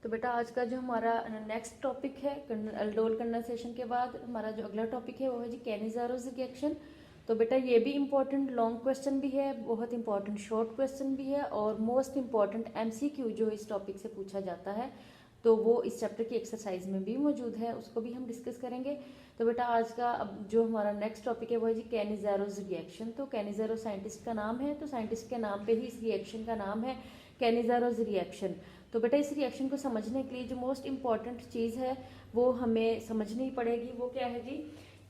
तो बेटा आज का जो हमारा नेक्स्ट टॉपिक है अल्डोल कंडेंसेशन के बाद हमारा जो अगला टॉपिक है वो है जी कैनिज़ारोस रिएक्शन। तो बेटा ये भी इम्पोर्टेंट लॉन्ग क्वेश्चन भी है, बहुत इंपॉर्टेंट शॉर्ट क्वेश्चन भी है और मोस्ट इम्पॉर्टेंट एमसीक्यू जो इस टॉपिक से पूछा जाता है तो वो इस चैप्टर की एक्सरसाइज में भी मौजूद है, उसको भी हम डिस्कस करेंगे। तो बेटा आज का अब जो हमारा नेक्स्ट टॉपिक है वो है जी कैनिज़ारोस रिएक्शन। तो कैनिज़ारो साइंटिस्ट का नाम है, तो साइंटिस्ट के नाम पे ही इस रिएक्शन का नाम है कैनिज़ारोस रिएक्शन। तो बेटा इस रिएक्शन को समझने के लिए जो मोस्ट इम्पॉर्टेंट चीज़ है वो हमें समझनी पड़ेगी, वो क्या है जी,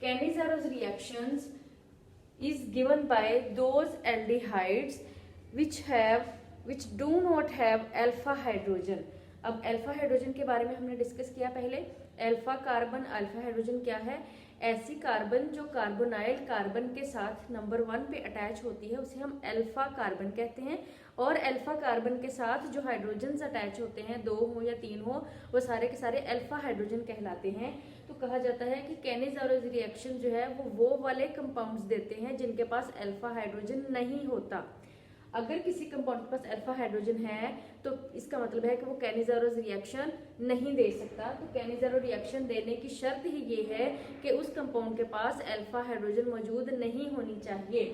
कैनिज़ारोस reactions is given by those aldehydes which do not have alpha hydrogen। अब अल्फा हाइड्रोजन के बारे में हमने डिस्कस किया पहले। अल्फा कार्बन, अल्फा हाइड्रोजन क्या है, ऐसी कार्बन जो कार्बोनाइल कार्बन के साथ नंबर 1 पे अटैच होती है उसे हम अल्फा कार्बन कहते हैं। और अल्फा कार्बन के साथ जो हाइड्रोजन अटैच होते हैं, 2 हो या 3 हो, वो सारे के सारे अल्फा हाइड्रोजन कहलाते हैं। तो कहा जाता है कि कैनिज़ारोस रिएक्शन जो है वो वाले कंपाउंड्स देते हैं जिनके पास अल्फा हाइड्रोजन नहीं होता। अगर किसी कंपाउंड के पास अल्फा हाइड्रोजन है तो इसका मतलब है कि वो कैनिज़ारोस रिएक्शन नहीं दे सकता। तो कैनिज़ारो रिएक्शन देने की शर्त ही ये है कि उस कंपाउंड के पास अल्फा हाइड्रोजन मौजूद नहीं होनी चाहिए।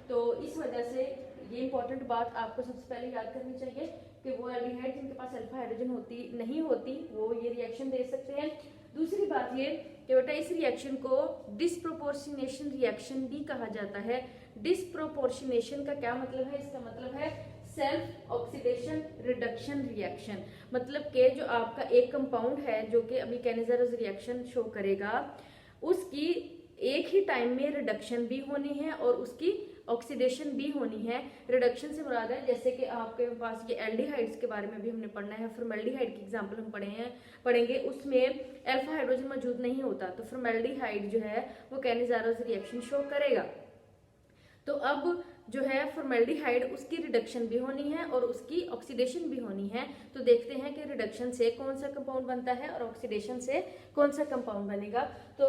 तो इस वजह से ये इंपॉर्टेंट बात आपको सबसे पहले याद करनी चाहिए कि वो एल्डिहाइड जिनके पास अल्फा हाइड्रोजन नहीं होती वो ये रिएक्शन दे सकते हैं। दूसरी बात ये कि बेटा इस रिएक्शन को डिस्प्रोपोर्शनेशन रिएक्शन भी कहा जाता है। डिस्प्रोपोर्शनेशन का क्या मतलब है, इसका मतलब है सेल्फ ऑक्सीडेशन रिडक्शन रिएक्शन। मतलब कि जो आपका एक कंपाउंड है जो कि अभी कैनिज़ारोस रिएक्शन शो करेगा, उसकी एक ही टाइम में रिडक्शन भी होनी है और उसकी ऑक्सीडेशन भी होनी है। रिडक्शन से मुराद है जैसे कि आपके पास ये एल्डिहाइड्स के बारे में भी हमने पढ़ना है, फॉर्मेल्डिहाइड की एग्जांपल हम पढ़ेंगे, उसमें अल्फा हाइड्रोजन मौजूद नहीं होता तो फॉर्मेल्डिहाइड जो है वो कैनिज़ारोस रिएक्शन शो करेगा। तो अब जो है फॉर्मेल्डिहाइड उसकी रिडक्शन भी होनी है और उसकी ऑक्सीडेशन भी होनी है। तो देखते हैं कि रिडक्शन से कौन सा कंपाउंड बनता है और ऑक्सीडेशन से कौन सा कंपाउंड बनेगा। तो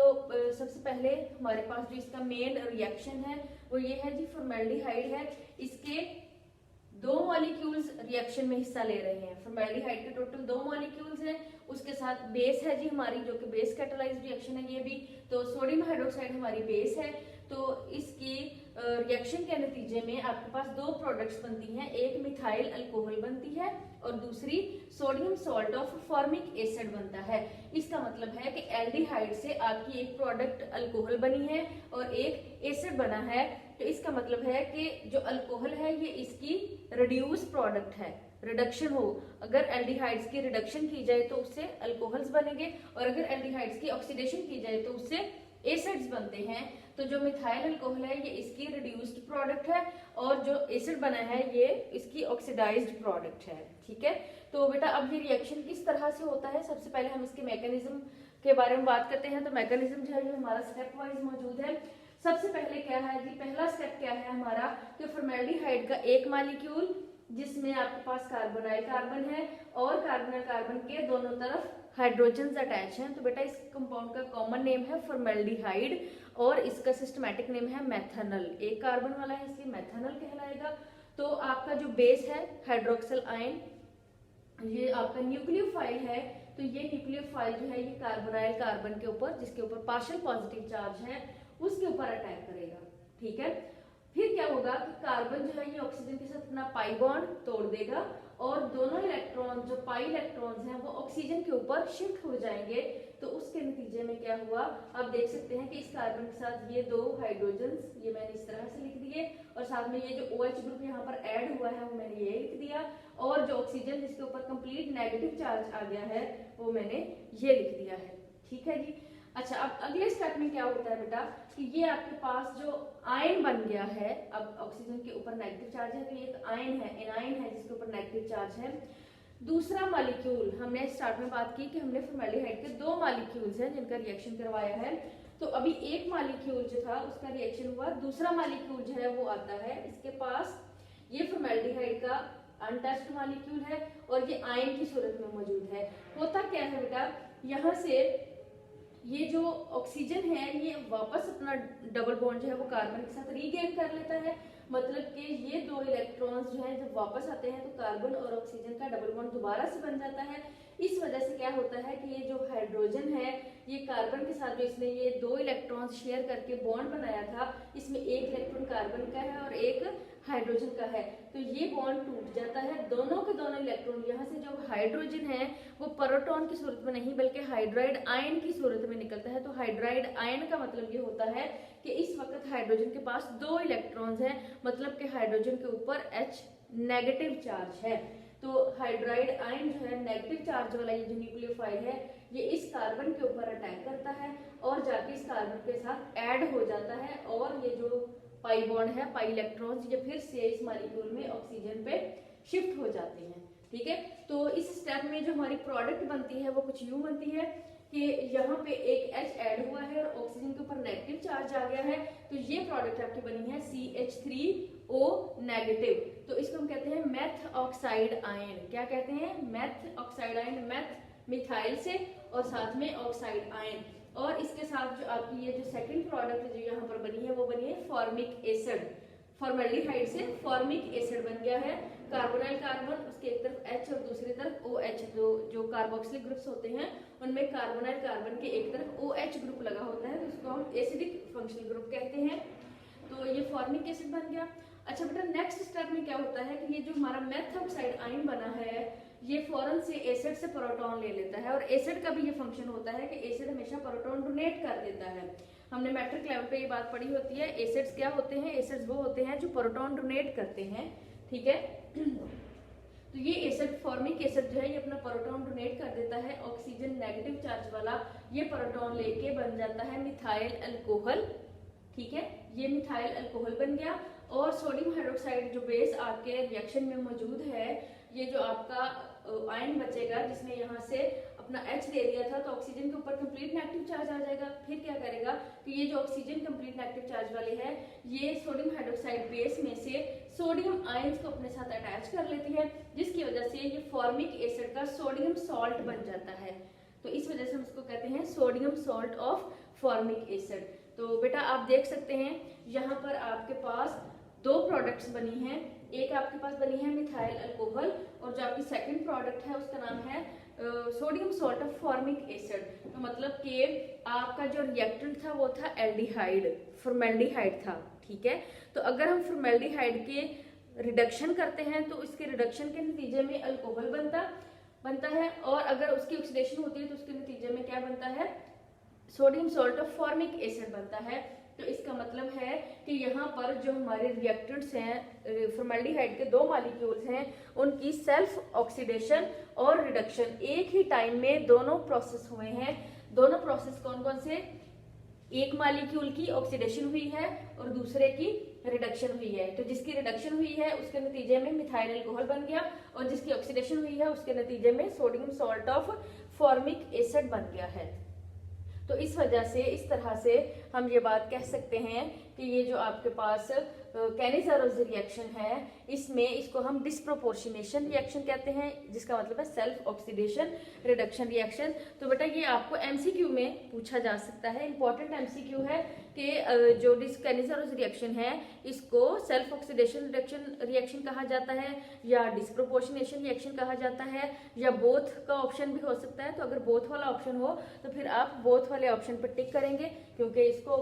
सबसे पहले हमारे पास जो इसका मेन रिएक्शन है वो ये है जी, फॉर्मेल्डिहाइड है, इसके 2 मॉलिक्यूल्स रिएक्शन में हिस्सा ले रहे हैं। फॉर्मेल्डिहाइड के टोटल 2 मॉलिक्यूल्स हैं, उसके साथ बेस है जी हमारी जो कि बेस कैटालाइज्ड रिएक्शन है ये भी। तो सोडियम हाइड्रोक्साइड हमारी बेस है। तो इसकी रिएक्शन के नतीजे में आपके पास 2 प्रोडक्ट्स बनती हैं, एक मिथाइल अल्कोहल बनती है और दूसरी sodium salt of formic acid बनता है। इसका मतलब है कि एल्डिहाइड से आपकी एक प्रोडक्ट अल्कोहल बनी है और एक एसिड बना है। तो इसका मतलब है कि जो अल्कोहल है ये इसकी रिड्यूस प्रोडक्ट है, रिडक्शन हो। अगर एल्डिहाइड्स की रिडक्शन की जाए तो उससे अल्कोहल्स बनेंगे और अगर एल्डिहाइड्स की ऑक्सीडेशन की जाए तो उससे एसिड्स बनते हैं। तो जो मिथाइल अल्कोहल है ये इसकी रिड्यूस्ड प्रोडक्ट है और जो एसिड बना है ये इसकी ऑक्सीडाइज्ड प्रोडक्ट है। ठीक है, तो बेटा अब ये रिएक्शन किस तरह से होता है, सबसे पहले हम इसके मैकेनिज्म के बारे में बात करते हैं। तो मैकेनिज्म जो है हमारा स्टेप वाइज मौजूद है। सबसे पहले क्या है जी, पहला स्टेप क्या है हमारा कि फॉर्मेल्डिहाइड का एक मॉलिक्यूल जिसमें आपके पास कार्बोनाइल कार्बन है और कार्बोनाइल कार्बन के दोनों तरफ हाइड्रोजन अटैच हैं। तो बेटा इस कंपाउंड का कॉमन नेम है फॉर्मेल्डिहाइड और इसका सिस्टमैटिक नेम है मेथनल। एक कार्बन वाला है इसलिए मेथनल कहलाएगा। तो आपका जो बेस है हाइड्रोक्सिल आयन, ये आपका न्यूक्लियोफाइल है। तो ये न्यूक्लियोफाइल जो है ये कार्बोनाइल कार्बन के ऊपर, जिसके ऊपर पार्शियल पॉजिटिव चार्ज है, उसके ऊपर अटैक करेगा। ठीक है, फिर क्या होगा कि कार्बन जो है ये ऑक्सीजन के साथ अपना पाई बॉन्ड तोड़ देगा और दोनों इलेक्ट्रॉन जो पाई इलेक्ट्रॉन्स हैं वो ऑक्सीजन के ऊपर शिफ्ट हो जाएंगे। तो उसके नतीजे में क्या हुआ, आप देख सकते हैं कि इस कार्बन के साथ ये 2 हाइड्रोजन्स ये मैंने इस तरह से लिख दिए और साथ में ये जो OH ग्रुप यहाँ पर ऐड हुआ है वो मैंने ये लिख दिया और जो ऑक्सीजन जिसके ऊपर कंप्लीट नेगेटिव चार्ज आ गया है वो मैंने ये लिख दिया है। ठीक है जी। अच्छा, अब अगले स्टेप में क्या होता है बेटा कि ये आपके पास जो आयन बन गया है, अब ऑक्सीजन के ऊपर नेगेटिव चार्ज है तो ये एक आयन है, एनायन है जिसके ऊपर नेगेटिव चार्ज है। दूसरा मॉलिक्यूल, हमने स्टार्ट में बात की कि हमने फॉर्मेल्डिहाइड के 2 मॉलिक्यूल्स हैं जिनका रिएक्शन करवाया है। तो अभी एक मॉलिक्यूल जो था उसका रिएक्शन हुआ, दूसरा मॉलिक्यूल जो है वो आता है, इसके पास ये फॉर्मेल्डिहाइड का अनटच्ड मॉलिक्यूल है और ये आयन की सूरत में मौजूद है। होता क्या है बेटा, यहाँ से ये जो ऑक्सीजन है ये वापस अपना डबल बॉन्ड जो है वो कार्बन के साथ रीगेन कर लेता है मतलब कि ये दो इलेक्ट्रॉन्स जो हैं जब वापस आते हैं तो कार्बन और ऑक्सीजन का डबल बॉन्ड दोबारा से बन जाता है। इस वजह से क्या होता है कि ये जो हाइड्रोजन है ये कार्बन के साथ जो इसने ये दो इलेक्ट्रॉन्स शेयर करके बॉन्ड बनाया था, इसमें एक इलेक्ट्रॉन कार्बन का है और एक हाइड्रोजन का है, तो ये बॉन्ड टूट जाता है। दोनों के दोनों इलेक्ट्रॉन यहाँ से जो हाइड्रोजन है वो प्रोटॉन की सूरत में नहीं बल्कि हाइड्राइड आयन की सूरत में निकलता है। तो हाइड्राइड आयन का मतलब ये होता है कि इस वक्त हाइड्रोजन के पास दो इलेक्ट्रॉन्स हैं, मतलब कि हाइड्रोजन के ऊपर H नेगेटिव चार्ज है। तो हाइड्राइड आयन जो है नेगेटिव चार्ज वाला ये जो न्यूक्लियोफाइल है ये इस कार्बन के ऊपर अटैक करता है और जाके इस कार्बन के साथ ऐड हो जाता है और ये जो पाई बॉन्ड है, पाई इलेक्ट्रॉन्स ये फिर से इस मॉलिक्यूल में ऑक्सीजन पे शिफ्ट हो जाते हैं। ठीक है, तो इस स्टेप में जो हमारी प्रोडक्ट बनती है वो कुछ यूं बनती है कि यहाँ पे एक H ऐड हुआ है और ऑक्सीजन के ऊपर नेगेटिव चार्ज आ गया है, तो ये प्रोडक्ट आपकी बनी है CH3O नेगेटिव। तो इसको हम कहते हैं मेथ ऑक्साइड आयन। क्या कहते हैं? Methoxide ion. Meth methyl से और साथ में ऑक्साइड आयन। और इसके साथ जो आपकी ये जो सेकंड प्रोडक्ट जो यहाँ पर बनी है वो बनी है फॉर्मिक एसिड। फॉर्मेल्डिहाइड से फॉर्मिक एसिड बन गया है। कार्बोनाइल कार्बन, उसके एक तरफ H और दूसरी तरफ OH, जो कार्बोक्सिलिक ग्रुप्स होते हैं उनमें कार्बोनाइल कार्बन के एक तरफ OH ग्रुप लगा होता है, तो इसको हम एसिडिक फंक्शनल ग्रुप कहते हैं। तो ये फॉर्मिक एसिड बन गया। अच्छा बेटा, नेक्स्ट स्टेप में क्या होता है कि ये जो हमारा मेथ ऑक्साइड आयन बना है ये फौरन से एसिड से प्रोटॉन ले लेता है, और एसिड का भी ये फंक्शन होता है कि एसिड हमेशा प्रोटॉन डोनेट कर देता है। हमने मैट्रिक लेवल पे ये बात पढ़ी होती है। एसिड्स क्या होते हैं? एसिड्स वो होते हैं जो प्रोटॉन डोनेट करते हैं। ठीक है, तो ये एसिड फॉर्मिक एसिड जो है ये अपना प्रोटॉन डोनेट कर देता है। ऑक्सीजन नेगेटिव चार्ज वाला ये प्रोटॉन लेके बन जाता है मिथाइल अल्कोहल। ठीक है, ये मिथाइल अल्कोहल बन गया। और सोडियम हाइड्रोक्साइड जो बेस आपके रिएक्शन में मौजूद है, ये जो आपका आयन बचेगा जिसने यहाँ से अपना H दे दिया था, तो ऑक्सीजन के ऊपर कंप्लीट नेगेटिव चार्ज आ जाएगा। फिर क्या करेगा कि ये जो ऑक्सीजन कंप्लीट नेगेटिव चार्ज वाले है ये सोडियम हाइड्रोक्साइड बेस में से सोडियम आयंस को अपने साथ अटैच कर लेती है, जिसकी वजह से ये फॉर्मिक एसिड का सोडियम सॉल्ट बन जाता है। तो इस वजह से हम इसको कहते हैं sodium salt of formic acid. तो बेटा आप देख सकते हैं यहाँ पर आपके पास दो प्रोडक्ट्स बनी हैं। एक आपके पास बनी है मिथाइल अल्कोहल और जो आपकी सेकंड प्रोडक्ट है उसका नाम है sodium salt of formic acid. तो मतलब कि आपका जो रिएक्टेंट था वो था एल्डिहाइड, फॉर्मेल्डिहाइड था। ठीक है, तो अगर हम फॉर्मेल्डिहाइड के रिडक्शन करते हैं तो इसके रिडक्शन के नतीजे में अल्कोहल बनता है, और अगर उसकी ऑक्सीडेशन होती है तो उसके नतीजे में क्या बनता है? Sodium salt of formic acid बनता है। तो इसका मतलब है कि यहाँ पर जो हमारे रिएक्टेंट्स हैं, फॉर्मेल्डिहाइड के दो मॉलिक्यूल्स हैं, उनकी सेल्फ ऑक्सीडेशन और रिडक्शन एक ही टाइम में दोनों प्रोसेस हुए हैं। दोनों प्रोसेस कौन कौन से? एक मॉलिक्यूल की ऑक्सीडेशन हुई है और दूसरे की रिडक्शन हुई है। तो जिसकी रिडक्शन हुई है उसके नतीजे में मिथाइल अल्कोहल बन गया, और जिसकी ऑक्सीडेशन हुई है उसके नतीजे में sodium salt of formic acid बन गया है। तो इस वजह से इस तरह से हम ये बात कह सकते हैं कि ये जो आपके पास कैनिज़ारोस रिएक्शन है इसमें इसको हम डिस्प्रोपोर्शनेशन रिएक्शन कहते हैं, जिसका मतलब है सेल्फ ऑक्सीडेशन रिडक्शन रिएक्शन। तो बेटा ये आपको एमसीक्यू में पूछा जा सकता है, इंपॉर्टेंट एमसीक्यू है कि जो कैनिज़ारोस रिएक्शन है इसको सेल्फ ऑक्सीडेशन रिडक्शन रिएक्शन कहा जाता है या डिस्प्रोपोर्शनेशन रिएक्शन कहा जाता है, या बोथ का ऑप्शन भी हो सकता है। तो अगर बोथ वाला ऑप्शन हो तो फिर आप बोथ वाले ऑप्शन पर टिक करेंगे, क्योंकि इसको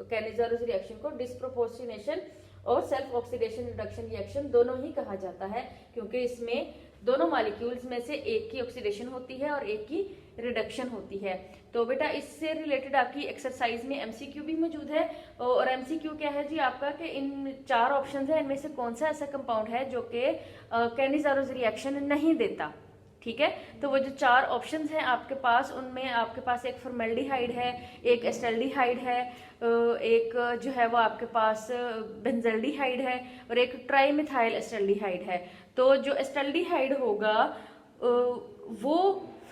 कैनिज़ारोस रिएक्शन को डिस्प्रोपोर्शनेशन और सेल्फ ऑक्सीडेशन रिडक्शन रिएक्शन दोनों ही कहा जाता है, क्योंकि इसमें दोनों मॉलिक्यूल्स में से एक की ऑक्सीडेशन होती है और एक की रिडक्शन होती है। तो बेटा इससे रिलेटेड आपकी एक्सरसाइज में एमसीक्यू भी मौजूद है, और एमसीक्यू क्या है जी आपका कि इन चार ऑप्शन है, इनमें से कौन सा ऐसा कंपाउंड है जो कि कैनिज़ारोस रिएक्शन नहीं देता। ठीक है, तो वो जो चार ऑप्शंस हैं आपके पास, उनमें आपके पास एक फॉर्मेल्डिहाइड है, एक एस्टल्डिहाइड है, एक जो है वो आपके पास बेंजल्डिहाइड है, और एक ट्राईमिथाइल एस्टल्डिहाइड है। तो जो एस्टल्डिहाइड होगा वो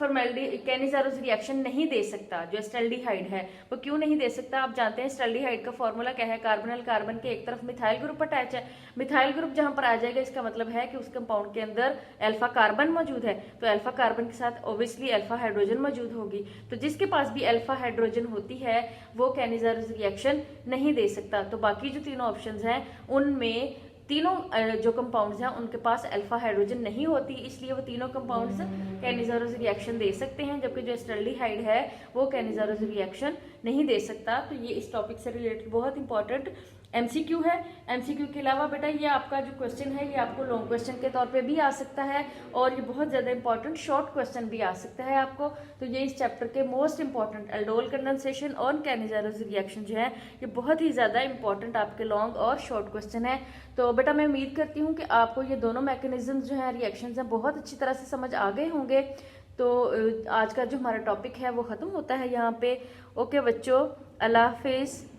फॉर्मेल्डिहाइड कैनिजारोज रिएक्शन नहीं दे सकता, जो एस्टल्डिहाइड है वो क्यों नहीं दे सकता? आप जानते हैं एस्टल्डिहाइड का फॉर्मूला क्या है, कार्बोनिल कार्बन के एक तरफ मिथाइल ग्रुप अटैच है, मिथाइल ग्रुप जहां पर आ जाएगा इसका मतलब है कि उस कंपाउंड के अंदर अल्फा कार्बन मौजूद है, तो अल्फा कार्बन के साथ ऑब्वियसली अल्फा हाइड्रोजन मौजूद होगी, तो जिसके पास भी अल्फा हाइड्रोजन होती है वो कैनिजारोज रिएक्शन नहीं दे सकता। तो बाकी जो तीनों ऑप्शंस हैं उनमें तीनों जो कंपाउंड्स हैं उनके पास अल्फा हाइड्रोजन नहीं होती, इसलिए वो तीनों कंपाउंड्स कैनिजारोज रिएक्शन दे सकते हैं, जबकि जो एस्टल्डिहाइड है वो कैनिजारोज रिएक्शन नहीं दे सकता। तो ये इस टॉपिक से रिलेटेड बहुत इंपॉर्टेंट एमसीक्यू है। एमसीक्यू के अलावा बेटा ये आपका जो क्वेश्चन है ये आपको लॉन्ग क्वेश्चन के तौर पे भी आ सकता है और ये बहुत ज़्यादा इंपॉर्टेंट शॉर्ट क्वेश्चन भी आ सकता है आपको। तो ये इस चैप्टर के मोस्ट इंपॉर्टेंट एल्डोल कंडेंसेशन और कैनिजारोज रिएक्शन जो है ये बहुत ही ज़्यादा इंपॉर्टेंट आपके लॉन्ग और शॉर्ट क्वेश्चन है। तो बेटा मैं उम्मीद करती हूँ कि आपको ये दोनों मैकेनिज्म जो है रिएक्शन हैं बहुत अच्छी तरह से समझ आ गए होंगे। तो आज का जो हमारा टॉपिक है वो ख़त्म होता है यहाँ पे। ओके बच्चों, अल्लाह हाफिज़।